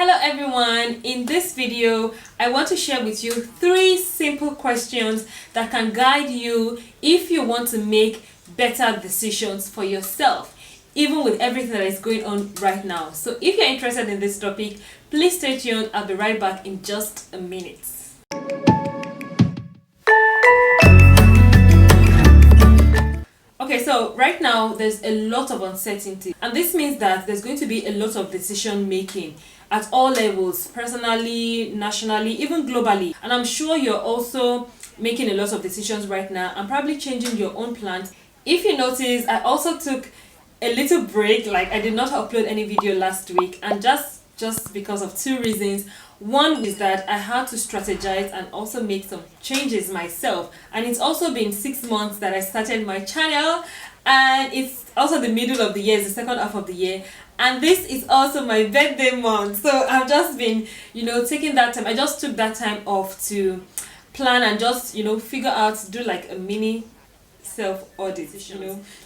Hello everyone, in this video I want to share with you 3 simple questions that can guide you if you want to make better decisions for yourself, even with everything that is going on right now. So if you're interested in this topic, please stay tuned. I'll be right back in just a minute. Okay, so right now there's a lot of uncertainty, and this means that there's going to be a lot of decision making at all levels, personally, nationally, even globally. And I'm sure you're also making a lot of decisions right now and probably changing your own plans. If you notice, I also took a little break, like I did not upload any video last week, and just because of 2 reasons. One is that I had to strategize and also make some changes myself, and it's also been 6 months that I started my channel, and it's also the middle of the year, it's the second half of the year, and this is also my birthday month. So I've just been taking that time. I just took that time off to plan and just figure out, do like a mini self audit.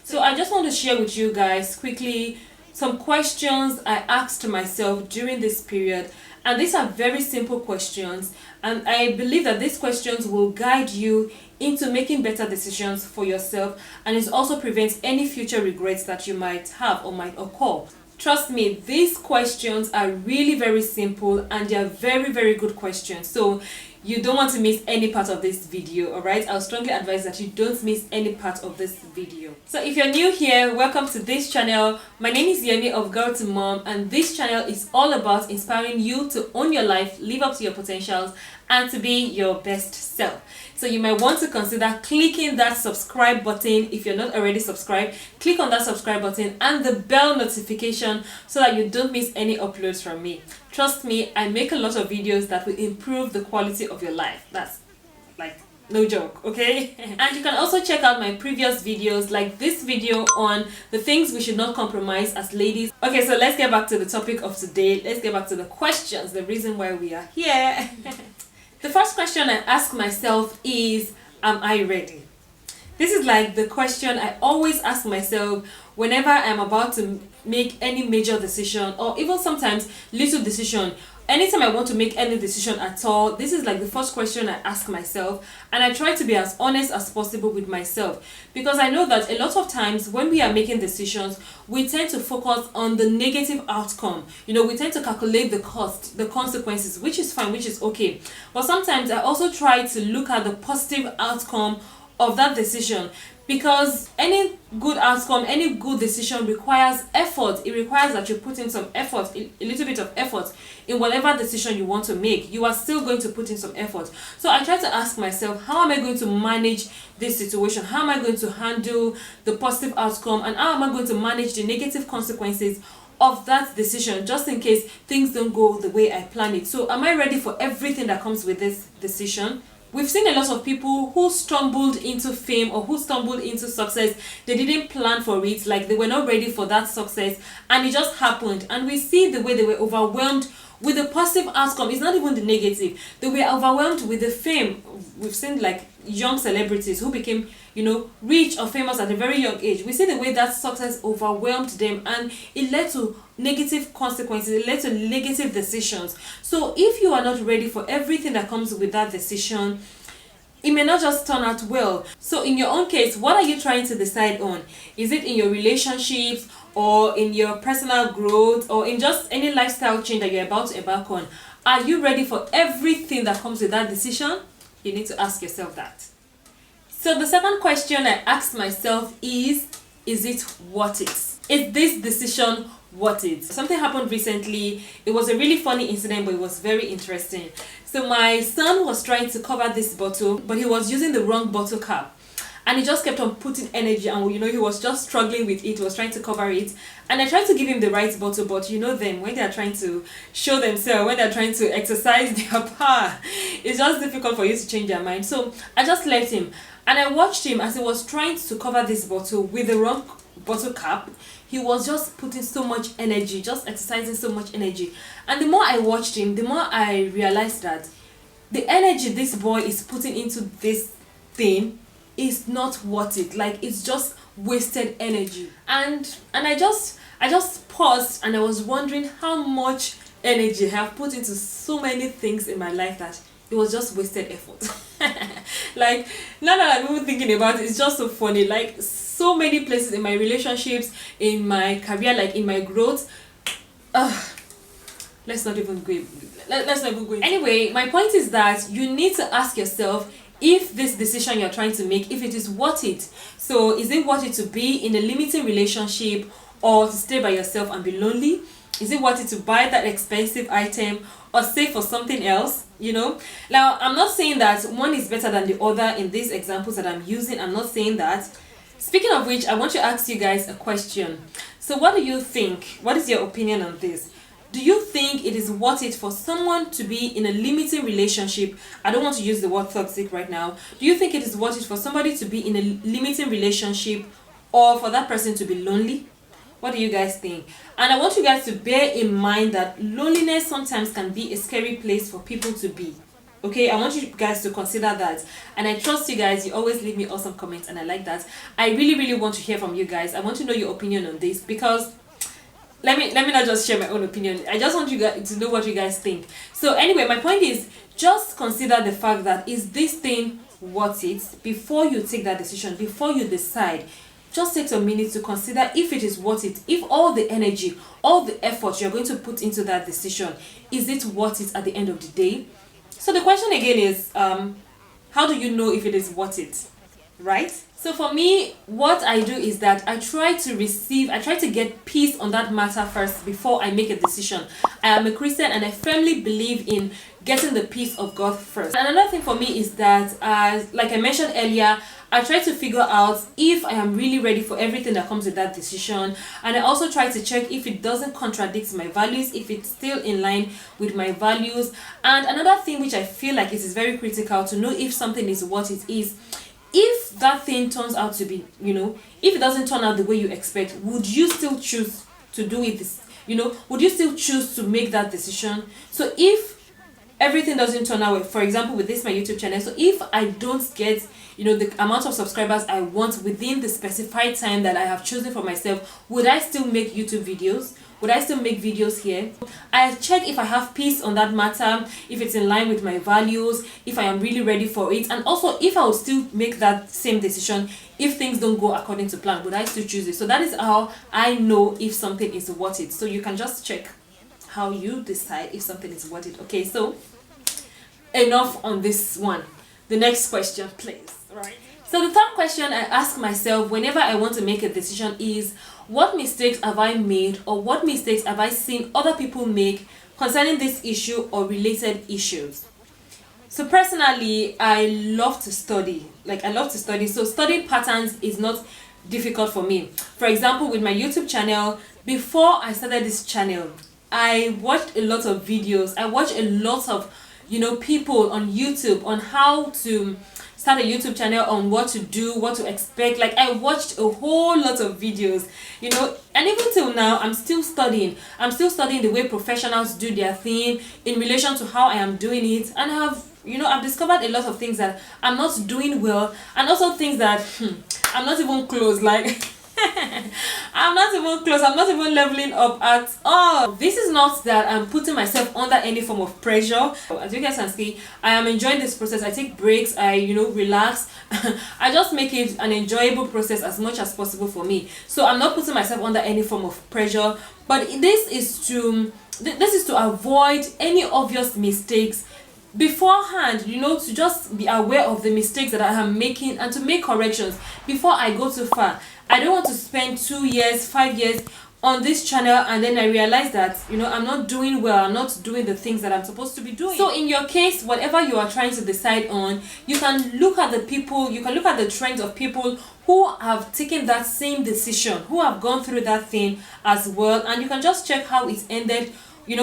So I just want to share with you guys quickly some questions I asked myself during this period, and these are very simple questions, and I believe that these questions will guide you into making better decisions for yourself, and it also prevents any future regrets that you might have or might occur. Trust me, these questions are really very simple and they are very, very good questions. So you don't want to miss any part of this video, alright? I'll strongly advise that you don't miss any part of this video. So if you're new here, welcome to this channel. My name is Yemi of Girl to Mom, and this channel is all about inspiring you to own your life, live up to your potentials, and to be your best self. So you might want to consider clicking that subscribe button. If you're not already subscribed, click on that subscribe button and the bell notification so that you don't miss any uploads from me. Trust me, I make a lot of videos that will improve the quality of your life. That's like no joke, okay? And you can also check out my previous videos, like this video on the things we should not compromise as ladies. Okay, so let's get back to the topic of today. Let's get back to the questions, the reason why we are here. The first question I ask myself is, am I ready? This is like the question I always ask myself whenever I'm about to make any major decision, or even sometimes little decision. Anytime I want to make any decision at all, this is like the first question I ask myself, and I try to be as honest as possible with myself, because I know that a lot of times when we are making decisions, we tend to focus on the negative outcome. We tend to calculate the cost, the consequences, which is fine, which is okay. But sometimes I also try to look at the positive outcome of that decision, because any good outcome, any good decision requires effort. It requires that you put in some effort, a little bit of effort in whatever decision you want to make. You are still going to put in some effort. So I try to ask myself, how am I going to manage this situation? How am I going to handle the positive outcome, and how am I going to manage the negative consequences of that decision, just in case things don't go the way I plan it? So am I ready for everything that comes with this decision? We've seen a lot of people who stumbled into fame or who stumbled into success. They didn't plan for it, like they were not ready for that success, and it just happened. And we see the way they were overwhelmed with the positive outcome. It's not even the negative. They were overwhelmed with the fame. We've seen like young celebrities who became rich or famous at a very young age. We see the way that success overwhelmed them, and it led to negative consequences, it led to negative decisions. So if you are not ready for everything that comes with that decision, it may not just turn out well. So in your own case, what are you trying to decide on? Is it in your relationships, or in your personal growth, or in just any lifestyle change that you're about to embark on? Are you ready for everything that comes with that decision? You need to ask yourself that. So the second question I asked myself is it worth it? Is this decision worth it? Something happened recently. It was a really funny incident, but it was very interesting. So my son was trying to cover this bottle, but he was using the wrong bottle cap, and he just kept on putting energy, and he was just struggling with it. He was trying to cover it, and I tried to give him the right bottle, but them, when they are trying to show themselves, when they are trying to exercise their power, it's just difficult for you to change their mind. So I just left him, and I watched him as he was trying to cover this bottle with the wrong bottle cap. He was just putting so much energy, just exercising so much energy. And the more I watched him, the more I realized that the energy this boy is putting into this thing is not worth it. Like, it's just wasted energy. And I just paused, and I was wondering how much energy, I have put into so many things in my life that it was just wasted effort. Like, now that I'm even thinking about it, it's just so funny. Like, so many places in my relationships, in my career, like in my growth. Let's not even go. Let's not even go. Anyway, my point is that you need to ask yourself if this decision you're trying to make, if it is worth it. So, is it worth it to be in a limiting relationship or to stay by yourself and be lonely? Is it worth it to buy that expensive item or save for something else? You know, now I'm not saying that one is better than the other in these examples that I'm using. I'm not saying that. Speaking of which, I want to ask you guys a question. So, what do you think? What is your opinion on this? Do you think it is worth it for someone to be in a limiting relationship? I don't want to use the word toxic right now. Do you think it is worth it for somebody to be in a limiting relationship or for that person to be lonely? What do you guys think? And I want you guys to bear in mind that loneliness sometimes can be a scary place for people to be. Okay, I want you guys to consider that. And I trust you guys. You always leave me awesome comments and I like that. I really want to hear from you guys. I want to know your opinion on this because let me not just share my own opinion. I just want you guys to know what you guys think. So anyway, my point is just consider the fact that is this thing worth it before you take that decision, before you decide. Just take a minute to consider if it is worth it. If all the energy, all the effort you're going to put into that decision, is it worth it at the end of the day? So the question again is, how do you know if it is worth it? Right? So for me, what I do is that I try to get peace on that matter first before I make a decision. I am a Christian and I firmly believe in getting the peace of God first. And another thing for me is that, like I mentioned earlier, I try to figure out if I am really ready for everything that comes with that decision. And I also try to check if it doesn't contradict my values, if it's still in line with my values. And another thing which I feel like it is very critical to know if something is what it is, if that thing turns out to be, if it doesn't turn out the way you expect, would you still choose to do it? Would you still choose to make that decision? So if everything doesn't turn out well, for example, with my YouTube channel, so if I don't get, the amount of subscribers I want within the specified time that I have chosen for myself, would I still make YouTube videos? Would I still make videos here? I check if I have peace on that matter, if it's in line with my values, if I am really ready for it, and also if I would still make that same decision if things don't go according to plan. Would I still choose it? So that is how I know if something is worth it. So you can just check how you decide if something is worth it. Okay, so enough on this one. The next question, please. Right. So the third question I ask myself whenever I want to make a decision is, what mistakes have I made or what mistakes have I seen other people make concerning this issue or related issues? So personally, I love to study. So studying patterns is not difficult for me. For example, with my YouTube channel, before I started this channel, I watched a lot of videos. I watched a lot of people on YouTube on how to start a YouTube channel, on what to do, what to expect. Like, I watched a whole lot of videos, and even till now, I'm still studying. I'm still studying the way professionals do their thing in relation to how I am doing it. And I've discovered a lot of things that I'm not doing well, and also things that I'm not even close, like I'm not even leveling up at all. This is not that I'm putting myself under any form of pressure. As you guys can see, I am enjoying this process. I take breaks, I relax. I just make it an enjoyable process as much as possible for me. So I'm not putting myself under any form of pressure, but this is to avoid any obvious mistakes beforehand, to just be aware of the mistakes that I am making and to make corrections before I go too far. I don't want to spend 2 years, 5 years on this channel and then I realize that, I'm not doing well, I'm not doing the things that I'm supposed to be doing. So in your case, whatever you are trying to decide on, you can look at the trends of people who have taken that same decision, who have gone through that thing as well, and you can just check how it ended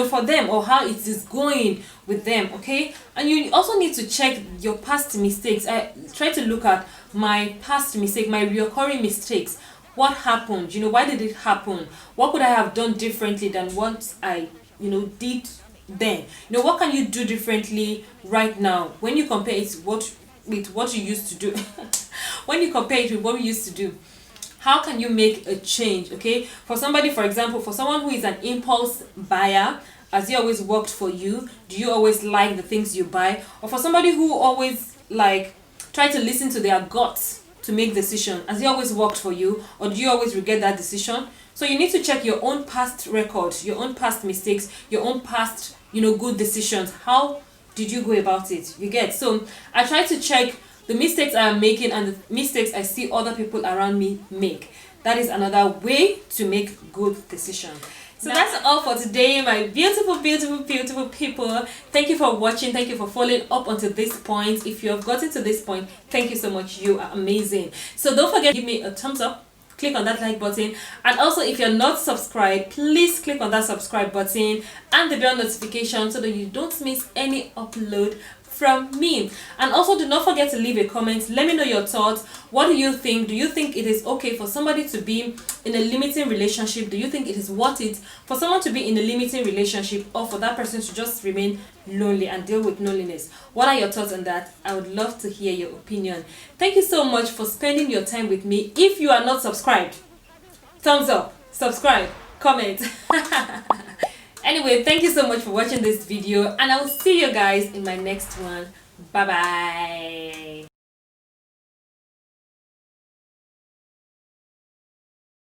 for them, or how it is going with them. Okay, and you also need to check your past mistakes. I try to look at my past mistake, my recurring mistakes. What happened? Why did it happen? What could I have done differently than what I did then? What can you do differently right now when you compare it with what you used to do? When you compare it with what we used to do, how can you make a change? Okay, for somebody, for example, for someone who is an impulse buyer, has it always worked for you? Do you always like the things you buy? Or for somebody who always like try to listen to their guts to make decision, has it always worked for you, or do you always regret that decision? So you need to check your own past records, your own past mistakes, your own past, good decisions. How did you go about it? You get? So I try to check the mistakes I am making and the mistakes I see other people around me make. That is another way to make good decisions. So that's all for today, my beautiful, beautiful, beautiful people. Thank you for watching. Thank you for following up until this point. If you have gotten to this point, thank you so much. You are amazing. So don't forget to give me a thumbs up. Click on that like button. And also, if you're not subscribed, please click on that subscribe button and the bell notification so that you don't miss any upload from me. And also, do not forget to leave a comment. Let me know your thoughts. What do you think? Do you think it is okay for somebody to be in a limiting relationship? Do you think it is worth it for someone to be in a limiting relationship, or for that person to just remain lonely and deal with loneliness? What are your thoughts on that? I would love to hear your opinion. Thank you so much for spending your time with me. If you are not subscribed, thumbs up, subscribe, comment. Anyway, thank you so much for watching this video, and I will see you guys in my next one. Bye bye.